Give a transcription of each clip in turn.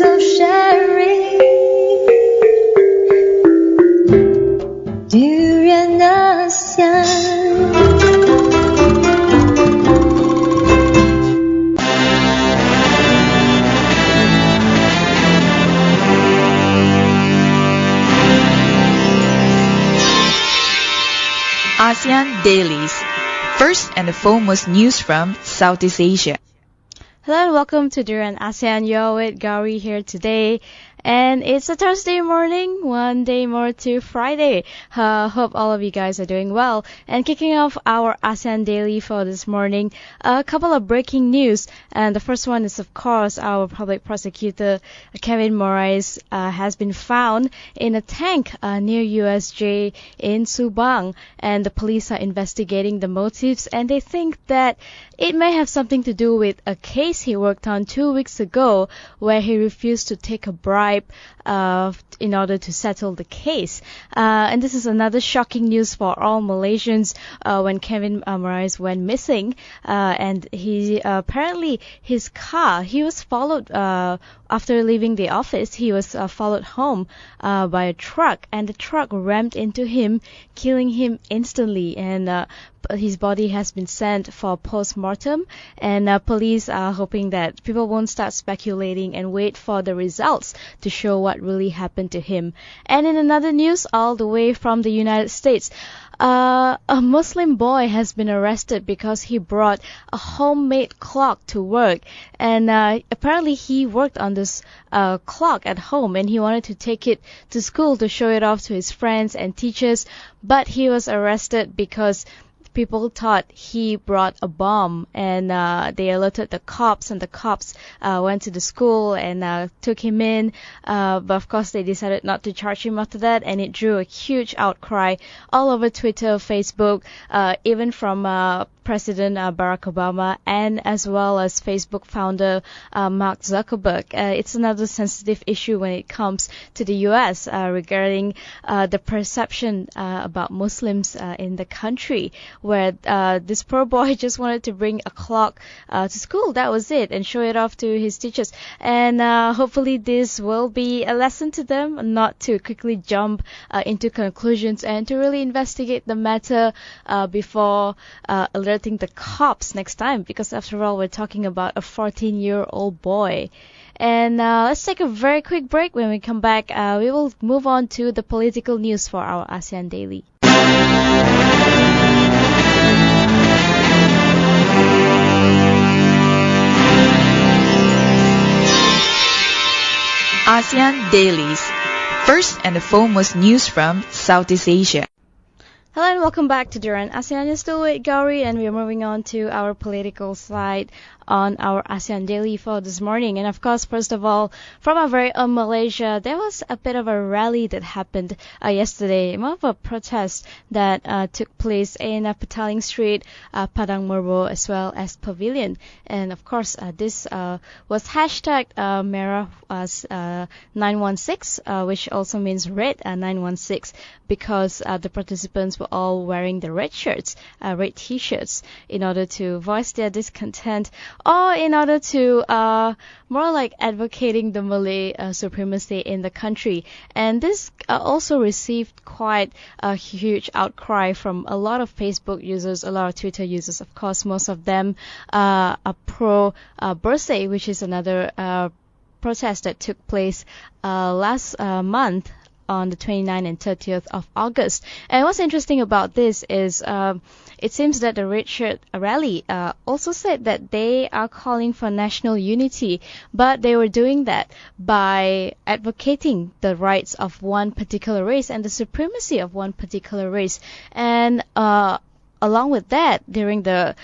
of sharing. Durian ASEAN. ASEAN Dailies. First and the foremost news from Southeast Asia. Hello and welcome to Durian ASEAN. You're with Gowri here today. And it's a Thursday morning, one day more to Friday. Hope all of you guys are doing well. And kicking off our ASEAN Daily for this morning, a couple of breaking news. And the first one is, of course, our public prosecutor, Kevin Morais, has been found in a tank near USJ in Subang. And the police are investigating the motives, and they think that it may have something to do with a case he worked on 2 weeks ago where he refused to take a bribe in order to settle the case. And this is another shocking news for all Malaysians when Kevin Morais went missing. And he apparently his car, he was followed after leaving the office. He was followed home by a truck, and the truck rammed into him, killing him instantly. And his body has been sent for post-mortem, and police are hoping that people won't start speculating and wait for the results to show what really happened to him. And in another news, all the way from the United States, a Muslim boy has been arrested because he brought a homemade clock to work. And apparently he worked on this clock at home, and he wanted to take it to school to show it off to his friends and teachers. But he was arrested because people thought he brought a bomb, and they alerted the cops, and the cops went to the school and took him in. But of course they decided not to charge him after that, and it drew a huge outcry all over Twitter, Facebook, even from President Barack Obama, and as well as Facebook founder Mark Zuckerberg. It's another sensitive issue when it comes to the US regarding the perception about Muslims in the country, where this poor boy just wanted to bring a clock to school. That was it, and show it off to his teachers. And hopefully this will be a lesson to them not to quickly jump into conclusions, and to really investigate the matter before alerting the cops next time, because after all, we're talking about a 14-year-old boy. And let's take a very quick break. When we come back, we will move on to the political news for our ASEAN Daily. ASEAN Dailies. First and the foremost news from Southeast Asia. Hello and welcome back to Durian ASEAN. You're still with Gowri, and we're moving on to our political slide on our ASEAN Daily for this morning. And of course, first of all, from our very own Malaysia, there was a bit of a rally that happened yesterday, more of a protest that took place in Petaling Street, Padang Merbo, as well as Pavilion. And of course, this was hashtagged Merah 916, which also means red 916, because the participants were all wearing the red shirts, red t-shirts, in order to voice their discontent, or in order to more like advocating the Malay supremacy in the country. And this also received quite a huge outcry from a lot of Facebook users, a lot of Twitter users. Of course, most of them are pro Bersih, which is another protest that took place last month on the 29th and 30th of August. And what's interesting about this is it seems that the Red Shirt Rally also said that they are calling for national unity, but they were doing that by advocating the rights of one particular race and the supremacy of one particular race. And along with that, during the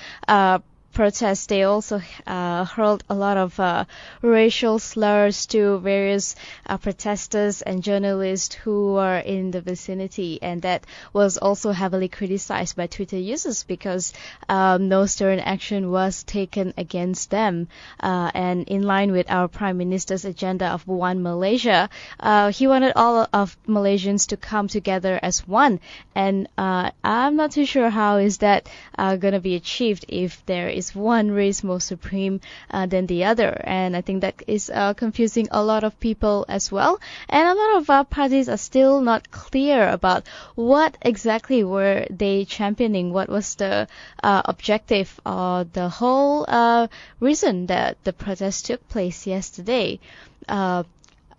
protests, they also hurled a lot of racial slurs to various protesters and journalists who were in the vicinity, and that was also heavily criticized by Twitter users because no stern action was taken against them. And in line with our Prime Minister's agenda of One Malaysia, he wanted all of Malaysians to come together as one, and I'm not too sure how is that going to be achieved if there is is one race more supreme than the other. And I think that is confusing a lot of people as well. And a lot of parties are still not clear about what exactly were they championing, what was the objective or the whole reason that the protest took place yesterday.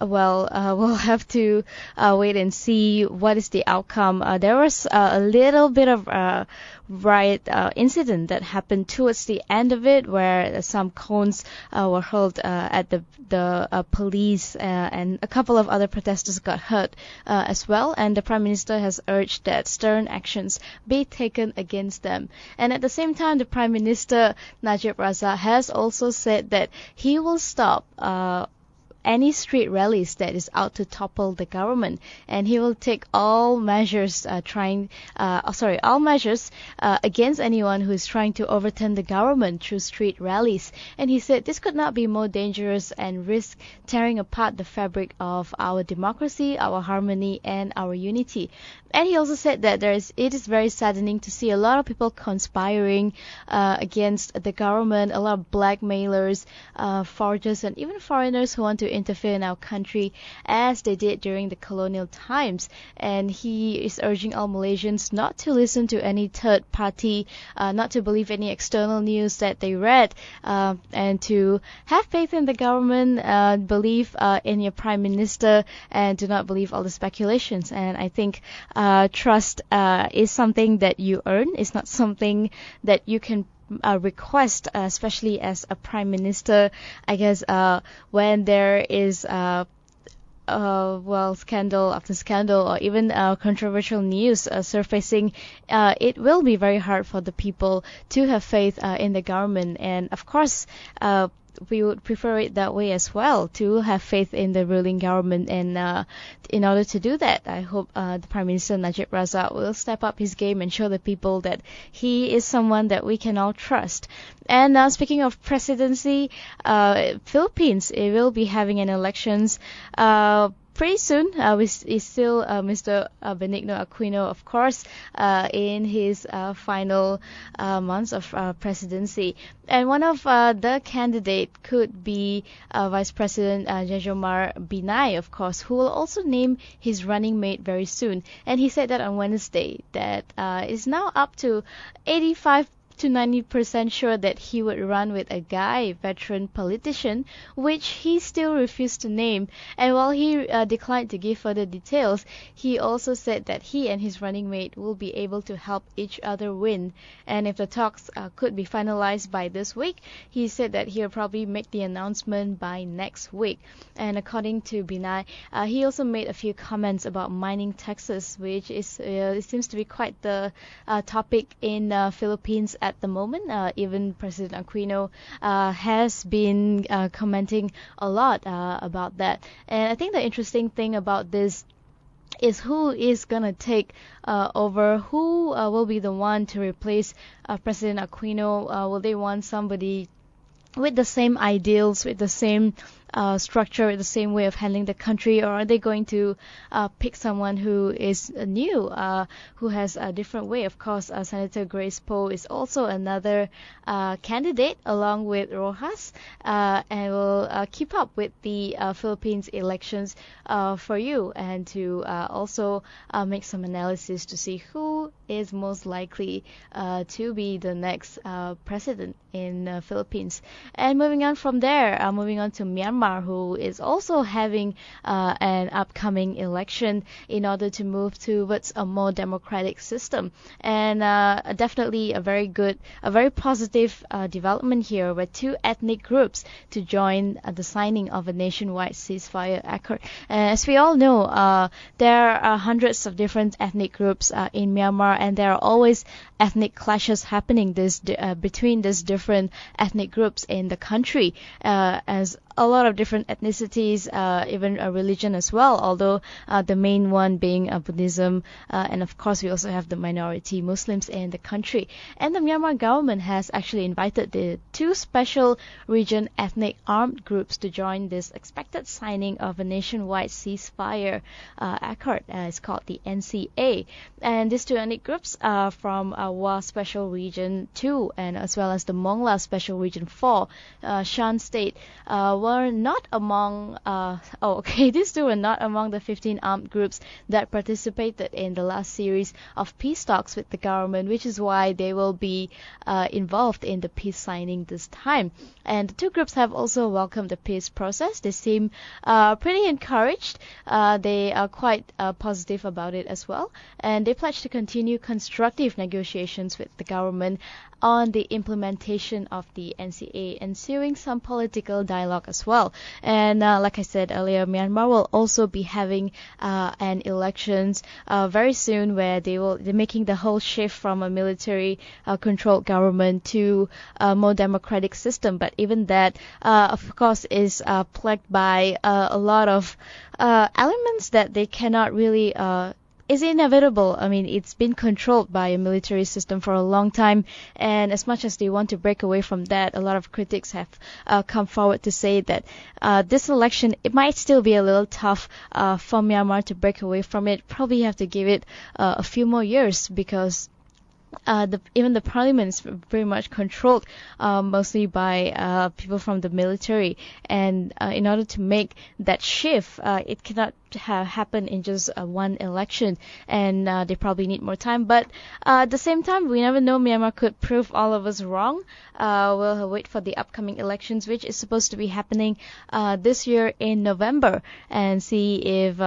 We'll have to wait and see what is the outcome. There was a little bit of riot incident that happened towards the end of it, where some cones were hurled at the police, and a couple of other protesters got hurt as well. And the Prime Minister has urged that stern actions be taken against them. And at the same time, the Prime Minister, Najib Razak, has also said that he will stop any street rallies that is out to topple the government, and he will take all measures against anyone who is trying to overturn the government through street rallies. And he said this could not be more dangerous and risk tearing apart the fabric of our democracy, our harmony, and our unity. And he also said that it is very saddening to see a lot of people conspiring against the government, a lot of blackmailers, forgers, and even foreigners who want to interfere in our country as they did during the colonial times. And he is urging all Malaysians not to listen to any third party, not to believe any external news that they read, and to have faith in the government, believe in your Prime Minister, and do not believe all the speculations. And I think trust is something that you earn. It's not something that you can request, especially as a Prime Minister. I guess when there is scandal after scandal, or even controversial news surfacing, it will be very hard for the people to have faith in the government. And of course, we would prefer it that way as well, to have faith in the ruling government. And in order to do that, I hope the Prime Minister Najib Razak will step up his game and show the people that he is someone that we can all trust. And speaking of presidency, Philippines, it will be having an elections pretty soon. Is still Mr. Benigno Aquino, of course, in his final months of presidency. And one of the candidate could be Vice President Jajomar Binay, of course, who will also name his running mate very soon. And he said that on Wednesday, that is now up to 85 to 90% sure that he would run with a guy veteran politician, which he still refused to name. And while he declined to give further details, he also said that he and his running mate will be able to help each other win. And if the talks could be finalized by this week, he said that he'll probably make the announcement by next week. And according to Binay, he also made a few comments about mining taxes, which is it seems to be quite the topic in Philippines at the moment. Even President Aquino has been commenting a lot about that. And I think the interesting thing about this is who is going to take over, who will be the one to replace President Aquino. Will they want somebody with the same ideals, with the same structure, with the same way of handling the country, or are they going to pick someone who is new, who has a different way? Of course, Senator Grace Poe is also another candidate along with Rojas, and will keep up with the Philippines elections for you, and to also make some analysis to see who is most likely to be the next president in Philippines. And moving on from there, moving on to Myanmar, who is also having an upcoming election in order to move towards a more democratic system. And definitely a very positive development here, where two ethnic groups to join the signing of a nationwide ceasefire accord. As we all know, there are hundreds of different ethnic groups in Myanmar, and there are always ethnic clashes happening between these different ethnic groups in the country, as a lot of different ethnicities, even a religion as well, although the main one being Buddhism, and of course we also have the minority Muslims in the country. And the Myanmar government has actually invited the two special region ethnic armed groups to join this expected signing of a nationwide ceasefire accord. It's called the NCA. And these two ethnic groups are from Wa Special Region 2 and as well as the Mongla Special Region 4, Shan State, were not among, these two were not among the 15 armed groups that participated in the last series of peace talks with the government, which is why they will be involved in the peace signing this time. And the two groups have also welcomed the peace process. They seem pretty encouraged. They are quite positive about it as well. And they pledge to continue constructive negotiations with the government on the implementation of the NCA, ensuing some political dialogue as well. And like I said earlier, Myanmar will also be having an elections very soon, where they're making the whole shift from a military controlled government to a more democratic system. But even that, of course, is plagued by a lot of elements that they cannot really is inevitable. I mean, it's been controlled by a military system for a long time, and as much as they want to break away from that, a lot of critics have come forward to say that this election, it might still be a little tough for Myanmar to break away from it. Probably have to give it a few more years, because even the parliament is very much controlled mostly by people from the military, and in order to make that shift, it cannot happen in just one election, and they probably need more time. But at the same time, we never know, Myanmar could prove all of us wrong. We'll wait for the upcoming elections, which is supposed to be happening this year in November, and see if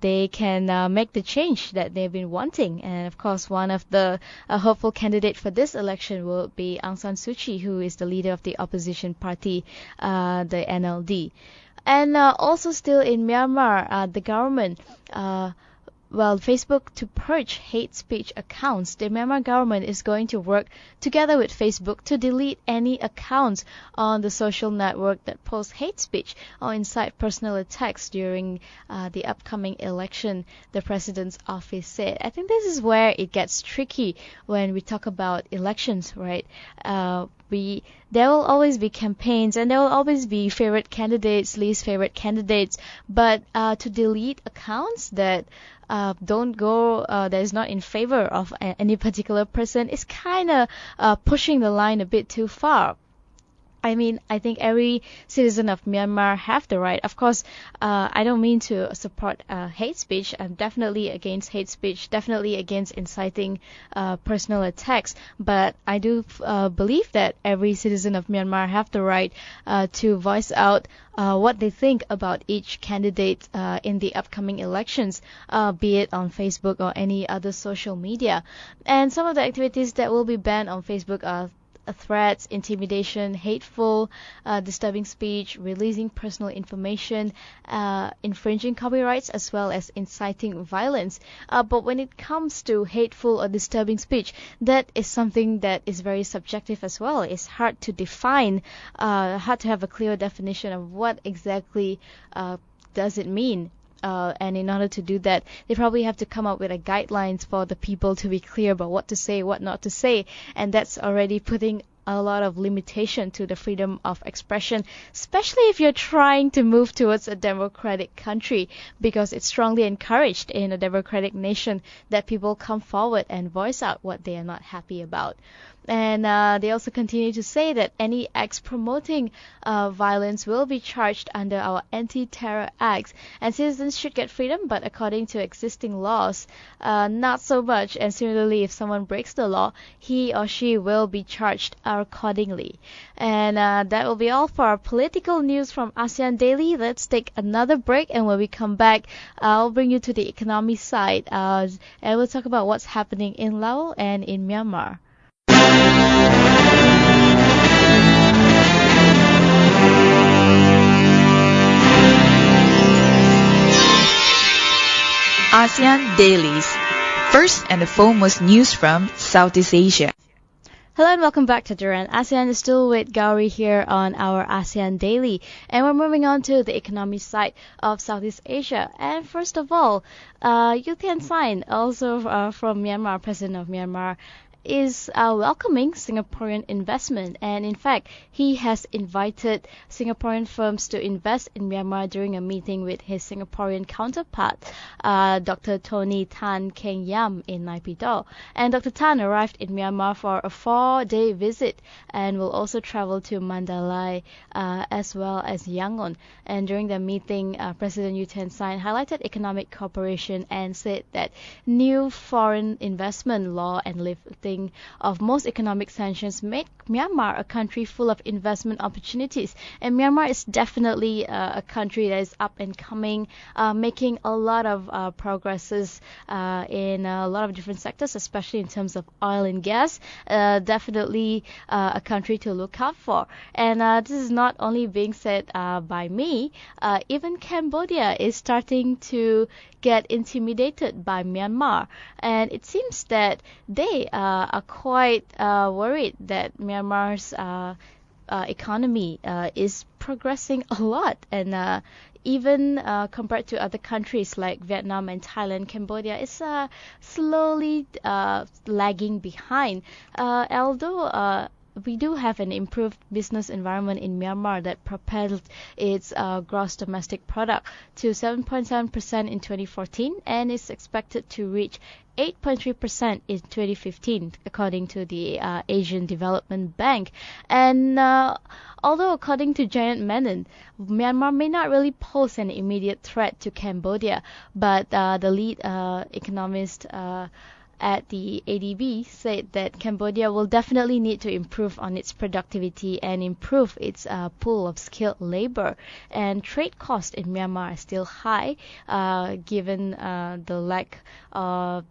they can make the change that they've been wanting. And of course, one of the hopeful candidate for this election will be Aung San Suu Kyi, who is the leader of the opposition party, the NLD. And also still in Myanmar, the government, Facebook to purge hate speech accounts. The Myanmar government is going to work together with Facebook to delete any accounts on the social network that post hate speech or incite personal attacks during the upcoming election, the president's office said. I think this is where it gets tricky when we talk about elections, right? There will always be campaigns, and there will always be favorite candidates, least favorite candidates, but to delete accounts that that is not in favor of any particular person is kind of pushing the line a bit too far. I mean, I think every citizen of Myanmar have the right. Of course, I don't mean to support hate speech. I'm definitely against hate speech, definitely against inciting personal attacks. But I do believe that every citizen of Myanmar have the right to voice out what they think about each candidate in the upcoming elections, be it on Facebook or any other social media. And some of the activities that will be banned on Facebook are threats, intimidation, hateful, disturbing speech, releasing personal information, infringing copyrights, as well as inciting violence. But when it comes to hateful or disturbing speech, that is something that is very subjective as well. It's hard to define, hard to have a clear definition of what exactly does it mean. And in order to do that, they probably have to come up with guidelines for the people to be clear about what to say, what not to say, and that's already putting a lot of limitation to the freedom of expression, especially if you're trying to move towards a democratic country, because it's strongly encouraged in a democratic nation that people come forward and voice out what they are not happy about. And they also continue to say that any acts promoting violence will be charged under our anti-terror acts, and citizens should get freedom, but according to existing laws, not so much. And similarly, if someone breaks the law, he or she will be charged accordingly. And that will be all for our political news from ASEAN Daily. Let's take another break, and when we come back, I'll bring you to the economy side, and we'll talk about what's happening in Laos and in Myanmar. ASEAN Dailies. First and the foremost news from Southeast Asia. Hello and welcome back to Duran ASEAN is still with Gowri here on our ASEAN Daily, and we're moving on to the economy side of Southeast Asia. And first of all, Thein Sein, also from Myanmar, President of Myanmar, is welcoming Singaporean investment, and in fact he has invited Singaporean firms to invest in Myanmar during a meeting with his Singaporean counterpart, Dr. Tony Tan Keng Yam in Naypyidaw. And Dr. Tan arrived in Myanmar for a 4-day visit and will also travel to Mandalay as well as Yangon. And during the meeting, President Thein Sein highlighted economic cooperation and said that new foreign investment law and lifting of most economic sanctions make Myanmar a country full of investment opportunities. And Myanmar is definitely a country that is up and coming, making a lot of progresses in a lot of different sectors, especially in terms of oil and gas. Definitely a country to look out for. And this is not only being said by me, even Cambodia is starting to get intimidated by Myanmar. And it seems that they are quite worried that Myanmar's economy is progressing a lot, and even compared to other countries like Vietnam and Thailand, Cambodia is slowly lagging behind. Although we do have an improved business environment in Myanmar that propelled its gross domestic product to 7.7% in 2014 and is expected to reach 8.3% in 2015, according to the Asian Development Bank. And although according to Janet Menon, Myanmar may not really pose an immediate threat to Cambodia, but the lead economist at the ADB said that Cambodia will definitely need to improve on its productivity and improve its pool of skilled labor. And trade costs in Myanmar are still high, given the lack of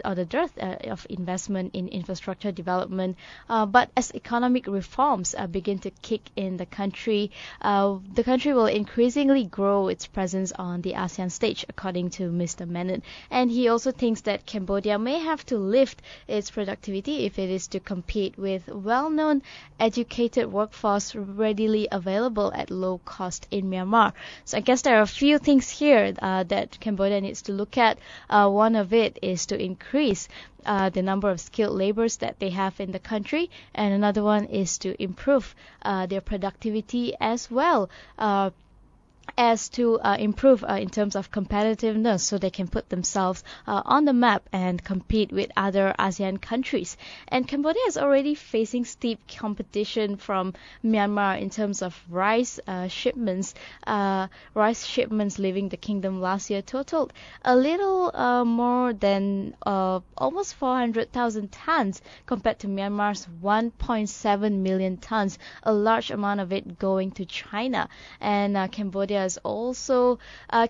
or the dearth of investment in infrastructure development. But as economic reforms begin to kick in the country will increasingly grow its presence on the ASEAN stage, according to Mr. Menon. And he also thinks that Cambodia may have to lift its productivity if it is to compete with well-known educated workforce readily available at low cost in Myanmar. So I guess there are a few things here that Cambodia needs to look at. One of it is to increase the number of skilled laborers that they have in the country, and another one is to improve their productivity as well as to improve in terms of competitiveness, so they can put themselves on the map and compete with other ASEAN countries. And Cambodia is already facing steep competition from Myanmar in terms of rice shipments. Rice shipments leaving the kingdom last year totaled a little more than almost 400,000 tons compared to Myanmar's 1.7 million tons, a large amount of it going to China. And Cambodia is also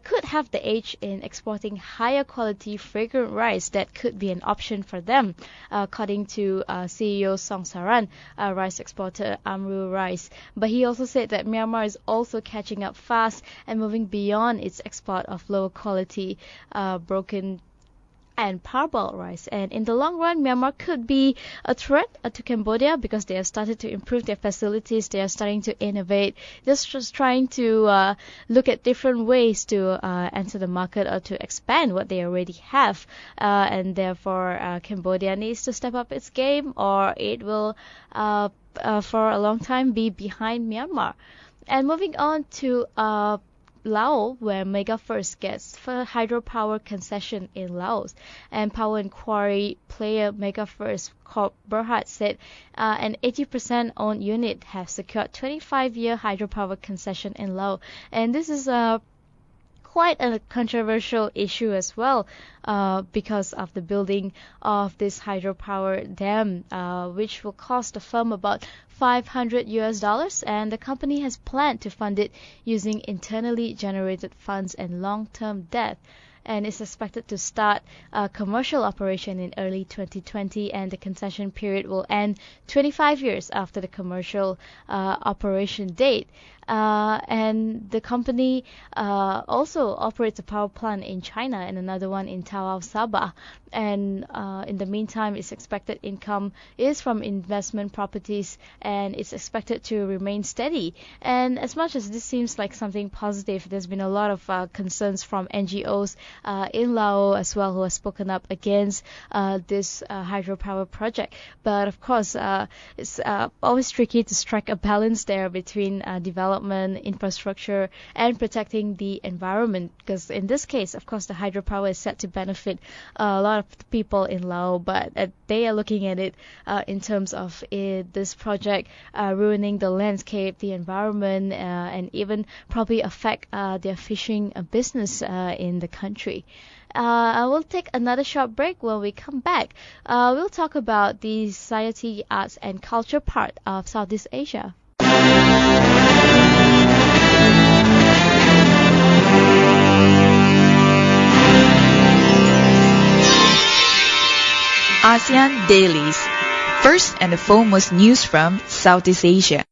could have the edge in exporting higher quality fragrant rice that could be an option for them, according to CEO Song Saran, rice exporter Amru Rice. But he also said that Myanmar is also catching up fast and moving beyond its export of lower quality broken and parboiled rice. And in the long run, Myanmar could be a threat to Cambodia because they have started to improve their facilities. They are starting to innovate. They're just trying to look at different ways to enter the market or to expand what they already have. And therefore, Cambodia needs to step up its game, or it will, for a long time, be behind Myanmar. And moving on to Laos, where Mega First gets for hydropower concession in Laos. And power inquiry player Mega First Corp Berhad said an 80% owned unit has secured 25-year hydropower concession in Laos. And this is quite a controversial issue as well, because of the building of this hydropower dam, which will cost the firm about $500, and the company has planned to fund it using internally generated funds and long-term debt. and is expected to start commercial operation in early 2020, and the concession period will end 25 years after the commercial operation date. And the company also operates a power plant in China and another one in Tawau, Sabah. And in the meantime, its expected income is from investment properties, and it's expected to remain steady. And as much as this seems like something positive, there's been a lot of concerns from NGOs in Laos as well, who have spoken up against this hydropower project. But of course, it's always tricky to strike a balance there between development, infrastructure, and protecting the environment. Because in this case, of course, the hydropower is set to benefit a lot of people in Laos, but they are looking at it in terms of this project ruining the landscape, the environment, and even probably affect their fishing business in the country. I will take another short break. When we come back, we'll talk about the society, arts, and culture part of Southeast Asia. ASEAN Dailies. First and the foremost news from Southeast Asia.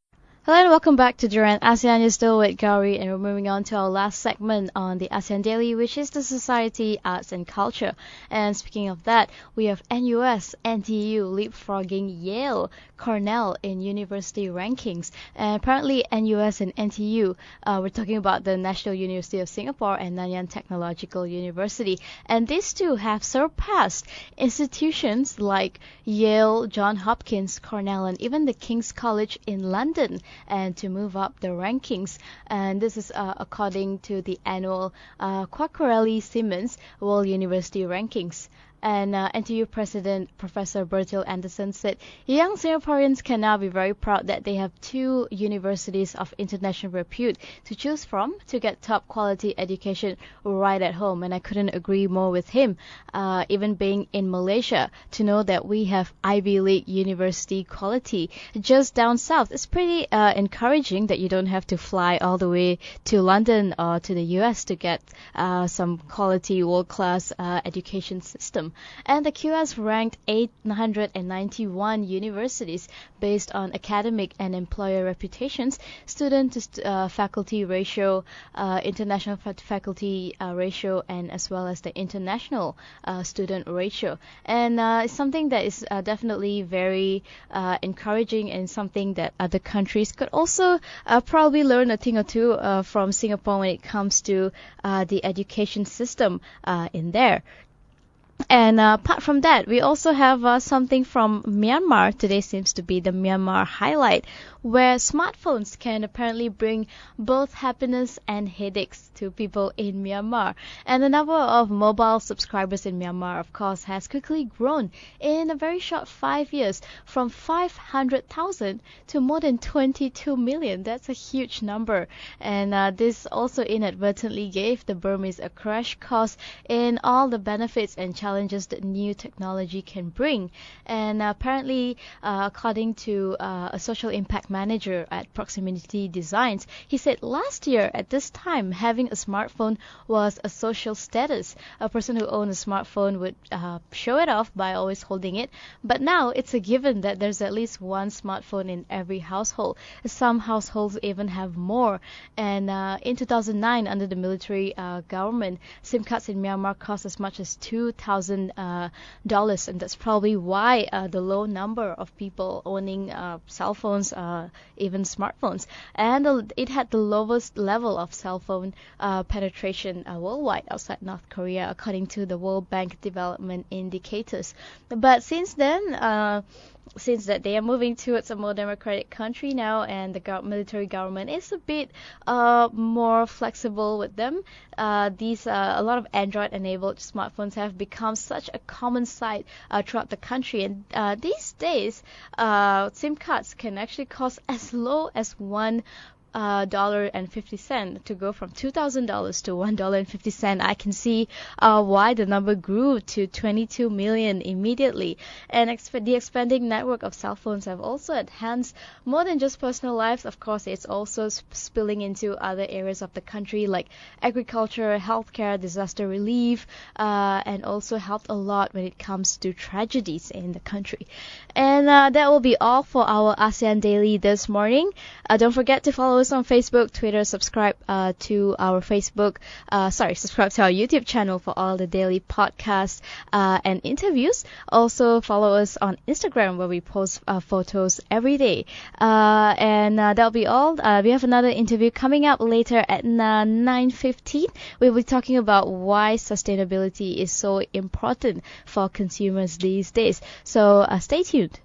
Hello and welcome back to Duran ASEAN. You're still with Gowri, and we're moving on to our last segment on the ASEAN Daily, which is the society, arts, and culture. And speaking of that, we have NUS, NTU leapfrogging Yale, Cornell in university rankings. And apparently NUS and NTU, we're talking about the National University of Singapore and Nanyang Technological University. And these two have surpassed institutions like Yale, Johns Hopkins, Cornell, and even the King's College in London, and to move up the rankings. And this is according to the annual Quacquarelli-Simmons World University Rankings. And NTU President Professor Bertil Anderson said, young Singaporeans can now be very proud that they have two universities of international repute to choose from to get top quality education right at home. And I couldn't agree more with him. Even being in Malaysia, to know that we have Ivy League university quality just down south, it's pretty encouraging that you don't have to fly all the way to London or to the US to get some quality world-class education system. And the QS ranked 891 universities based on academic and employer reputations, student to faculty ratio, international faculty ratio, and as well as the international student ratio. And it's something that is definitely very encouraging, and something that other countries could also probably learn a thing or two from Singapore when it comes to the education system in there. And apart from that, we also have something from Myanmar. Today seems to be the Myanmar highlight, where smartphones can apparently bring both happiness and headaches to people in Myanmar. And the number of mobile subscribers in Myanmar, of course, has quickly grown in a very short 5 years, from 500,000 to more than 22 million. That's a huge number. And this also inadvertently gave the Burmese a crash course in all the benefits and challenges that new technology can bring. And apparently, according to a social impact manager at Proximity Designs, he said last year at this time, having a smartphone was a social status. A person who owned a smartphone would show it off by always holding it. But now it's a given that there's at least one smartphone in every household. Some households even have more. And in 2009, under the military government, SIM cards in Myanmar cost as much as $2,000, and that's probably why the low number of people owning cell phones, even smartphones. And it had the lowest level of cell phone penetration worldwide outside North Korea, according to the World Bank Development Indicators. But since then, since that they are moving towards a more democratic country now, and the military government is a bit more flexible with them, a lot of Android-enabled smartphones have become such a common sight throughout the country. And these days, SIM cards can actually cost as low as $1.50 to go from $2,000 to $1.50. I can see why the number grew to 22 million immediately. And the expanding network of cell phones have also enhanced more than just personal lives. Of course, it's also spilling into other areas of the country like agriculture, healthcare, disaster relief, and also helped a lot when it comes to tragedies in the country. And that will be all for our ASEAN Daily this morning. Don't forget to follow us on Facebook, Twitter, subscribe to our subscribe to our YouTube channel for all the daily podcasts and interviews. Also follow us on Instagram where we post photos every day. And that'll be all. We have another interview coming up later at 9:15. We'll be talking about why sustainability is so important for consumers these days. So stay tuned.